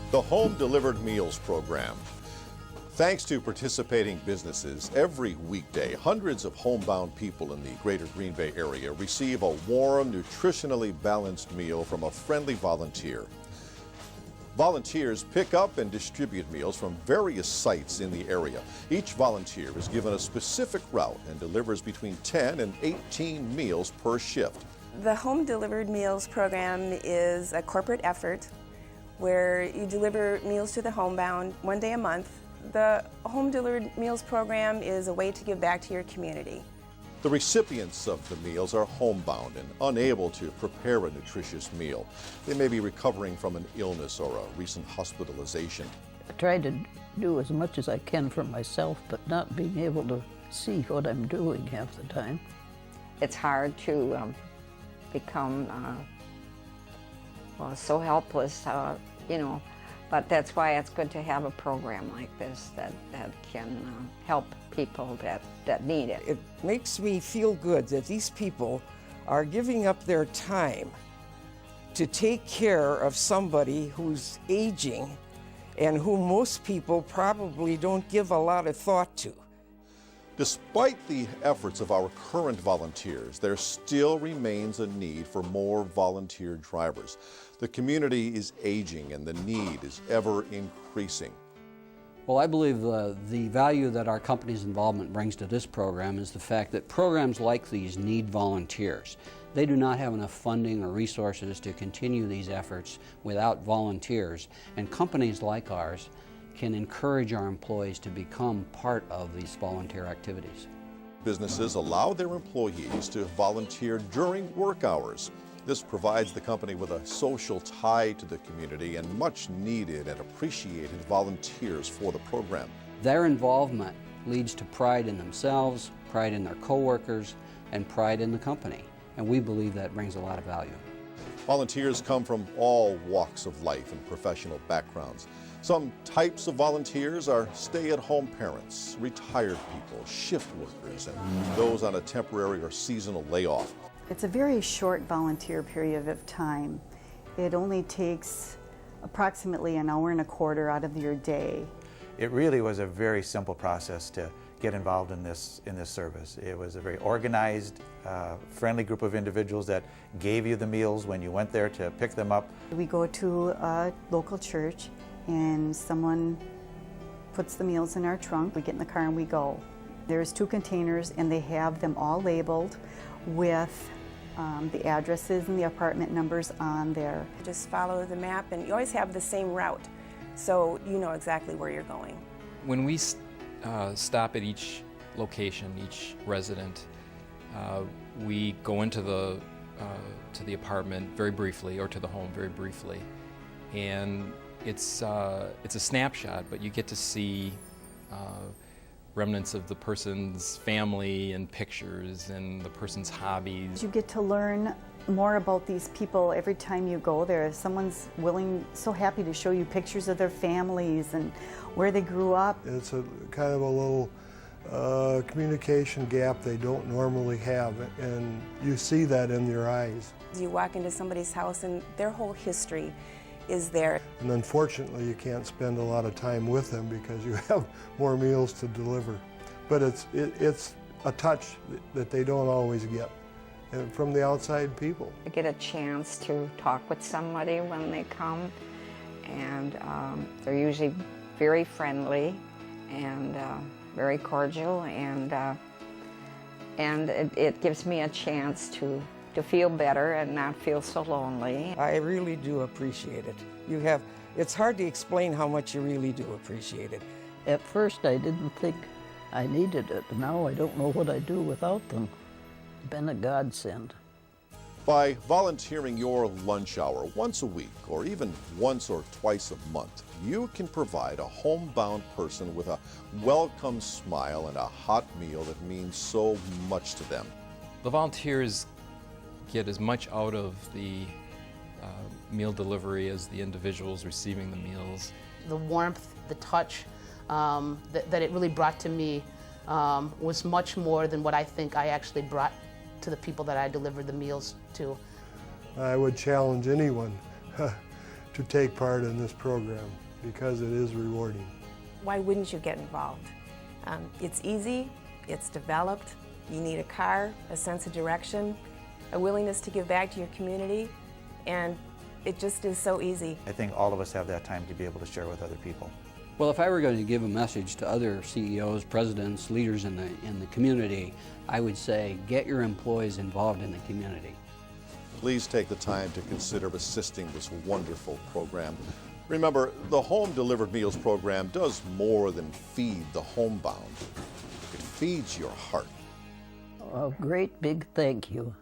The Home Delivered Meals Program. Thanks to participating businesses, every weekday, hundreds of homebound people in the greater Green Bay area receive a warm, nutritionally balanced meal from a friendly volunteer. Volunteers pick up and distribute meals from various sites in the area. Each volunteer is given a specific route and delivers between 10 and 18 meals per shift. The Home Delivered Meals Program is a corporate effort where you deliver meals to the homebound one day a month. The Home Delivered Meals Program is a way to give back to your community. The recipients of the meals are homebound and unable to prepare a nutritious meal. They may be recovering from an illness or a recent hospitalization. I try to do as much as I can for myself, but not being able to see what I'm doing half the time. It's hard to become so helpless, but that's why it's good to have a program like this that can help people that need it. It makes me feel good that these people are giving up their time to take care of somebody who's aging and who most people probably don't give a lot of thought to. Despite the efforts of our current volunteers, there still remains a need for more volunteer drivers. The community is aging and the need is ever increasing. Well, I believe the value that our company's involvement brings to this program is the fact that programs like these need volunteers. They do not have enough funding or resources to continue these efforts without volunteers, and companies like ours can encourage our employees to become part of these volunteer activities. Businesses allow their employees to volunteer during work hours. This provides the company with a social tie to the community and much needed and appreciated volunteers for the program. Their involvement leads to pride in themselves, pride in their coworkers, and pride in the company, and we believe that brings a lot of value. Volunteers come from all walks of life and professional backgrounds. Some types of volunteers are stay-at-home parents, retired people, shift workers, and those on a temporary or seasonal layoff. It's a very short volunteer period of time. It only takes approximately an hour and a quarter out of your day. It really was a very simple process to get involved in this service. It was a very organized, friendly group of individuals that gave you the meals when you went there to pick them up. We go to a local church and someone puts the meals in our trunk. We get in the car and we go. There's 2 containers and they have them all labeled with the addresses and the apartment numbers on there. Just follow the map and you always have the same route, so you know exactly where you're going. When we stop at each location, each resident, we go into to the apartment very briefly, or to the home very briefly, and it's a snapshot, but you get to see remnants of the person's family and pictures and the person's hobbies. You get to learn more about these people every time you go there. Someone's so happy to show you pictures of their families and where they grew up. It's a kind of a little communication gap they don't normally have, and you see that in their eyes. You walk into somebody's house and their whole history is there. And unfortunately you can't spend a lot of time with them because you have more meals to deliver. But it's a touch that they don't always get from the outside people. I get a chance to talk with somebody when they come, and they're usually very friendly and very cordial, and it gives me a chance to feel better and not feel so lonely. I really do appreciate it. It's hard to explain how much you really do appreciate it. At first I didn't think I needed it. Now I don't know what I'd do without them. It's been a godsend. By volunteering your lunch hour once a week or even once or twice a month, you can provide a homebound person with a welcome smile and a hot meal that means so much to them. The volunteers get as much out of the meal delivery as the individuals receiving the meals. The warmth, the touch that it really brought to me was much more than what I think I actually brought to the people that I delivered the meals to. I would challenge anyone to take part in this program because it is rewarding. Why wouldn't you get involved? It's easy, it's developed, you need a car, a sense of direction, a willingness to give back to your community, and it just is so easy. I think all of us have that time to be able to share with other people. Well, if I were going to give a message to other CEOs, presidents, leaders in the community, I would say get your employees involved in the community. Please take the time to consider assisting this wonderful program. Remember, the Home Delivered Meals program does more than feed the homebound. It feeds your heart. A great big thank you.